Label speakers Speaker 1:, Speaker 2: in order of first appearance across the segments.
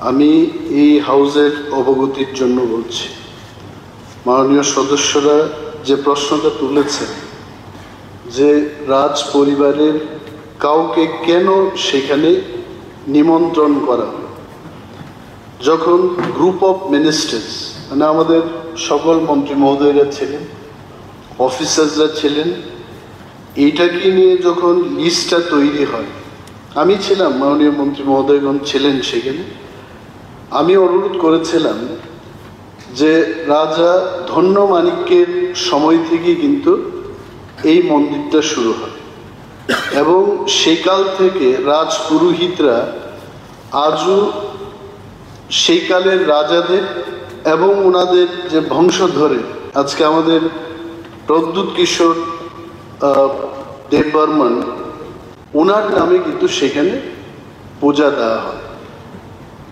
Speaker 1: আমি এই হাউজের অবগতির জন্য বলছি, মাননীয় সদস্যরা যে প্রশ্নটা তুলেছেন যে রাজ পরিবারের কাউকে কেন সেখানে নিমন্ত্রণ করা হলো, যখন গ্রুপ অফ মিনিস্টার্স মানে আমাদের সকল মন্ত্রী মহোদয়রা ছিলেন, অফিসার্সরা ছিলেন, এইটাকে নিয়ে যখন লিস্টটা তৈরি হয়, আমি ছিলাম, মাননীয় মন্ত্রী মহোদয়গণ ছিলেন সেখানে, আমি অনুরোধ করেছিলাম যে রাজা ধন্য মাণিক্যের সময় থেকে কিন্তু এই মন্দিরটা শুরু হয় এবং সেকাল থেকে রাজ পুরোহিতরা আজও সেই কালের রাজাদের এবং ওনাদের যে বংশধরে আজকে আমাদের প্রদ্যুৎ কিশোর দেববর্মন, ওনার নামে কিন্তু সেখানে পূজা দেওয়া হয়।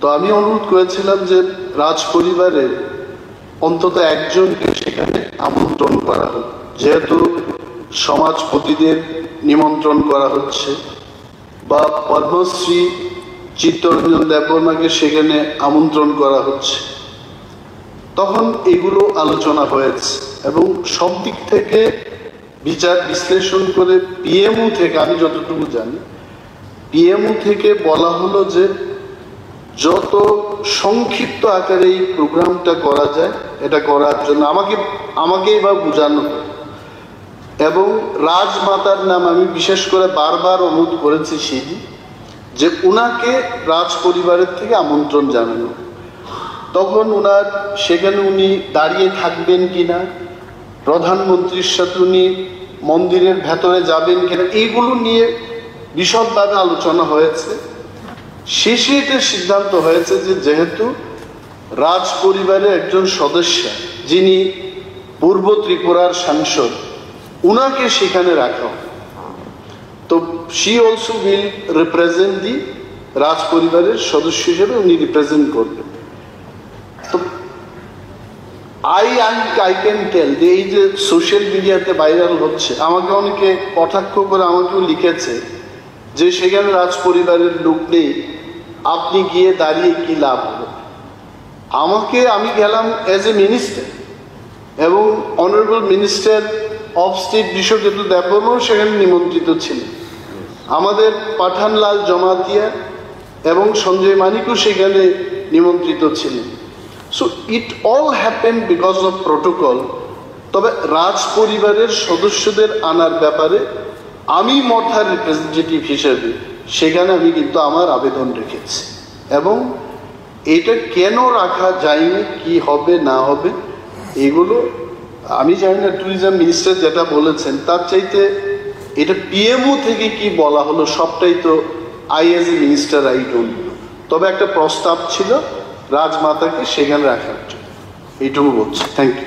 Speaker 1: তো আমি অনুরোধ করেছিলাম যে রাজ পরিবারের অন্তত একজনকে সেখানে আমন্ত্রণ করা হোক, যেহেতু সমাজপতিদের নিমন্ত্রণ করা হচ্ছে বা পদ্মশ্রী চিত্তরঞ্জন দেববর্মাকে সেখানে আমন্ত্রণ করা হচ্ছে, তখন এগুলো আলোচনা হয়েছে এবং সব দিক থেকে বিচার বিশ্লেষণ করে পিএমও থেকে, আমি যতটুকু জানি পিএমও থেকে বলা হলো যে যত সংক্ষিপ্ত আকারে এই প্রোগ্রামটা করা যায় এটা করার জন্য আমাকেই বা বোঝানো এবং রাজমাতার নাম আমি বিশেষ করে বারবার অনুরোধ করেছি সেদিন যে উনাকে রাজ পরিবারের থেকে আমন্ত্রণ জানানো। তখন ওনার সেখানে উনি দাঁড়িয়ে থাকবেন কিনা, প্রধানমন্ত্রীর সাথে উনি মন্দিরের ভেতরে যাবেন কিনা, এইগুলো নিয়ে বিশদভাবে আলোচনা হয়েছে। শেষে এটা সিদ্ধান্ত হয়েছে যে যেহেতু রাজ পরিবারের একজন সদস্য যিনি পূর্ব ত্রিপুরার সাংসদ, উনাকে সেখানে রাখা, তো শি অলসো উইল রিপ্রেজেন্ট দি রাজ পরিবারের সদস্য হিসেবে উনি রিপ্রেজেন্ট করবেন। তো আই ক্যান টেল যে এই যে সোশ্যাল মিডিয়াতে ভাইরাল হচ্ছে, আমাকে অনেকে কটাক্ষ করে আমাকেও লিখেছে যে সেখানে রাজ পরিবারের লোক নেই, আপনি গিয়ে দাঁড়িয়ে কি লাভ হলো। আমি গেলাম অ্যাজ এ মিনিস্টার এবং honourable minister of state Biswaketu দেববর্মাও সেখানে নিমন্ত্রিত ছিলেন, আমাদের পাঠানলাল জমাতিয়া এবং সঞ্জয় মানিকও সেখানে নিমন্ত্রিত ছিলেন। So it all happen because of protocol. তবে রাজ পরিবারের সদস্যদের আনার ব্যাপারে আমি মঠার রিপ্রেজেন্টেটিভ হিসেবে সেখানে আমি কিন্তু আমার আবেদন রেখেছি এবং এটা কেন রাখা যায়নি, কি হবে না হবে এগুলো আমি জানি না। ট্যুরিজম মিনিস্টার যেটা বলেছেন তার চাইতে এটা পিএমও থেকে কি বলা হলো সবটাই তো I as a minister I don't know. তবে একটা প্রস্তাব ছিল রাজমাতাকে সেখানে রাখার জন্য, এইটুকু বলছি। Thank you.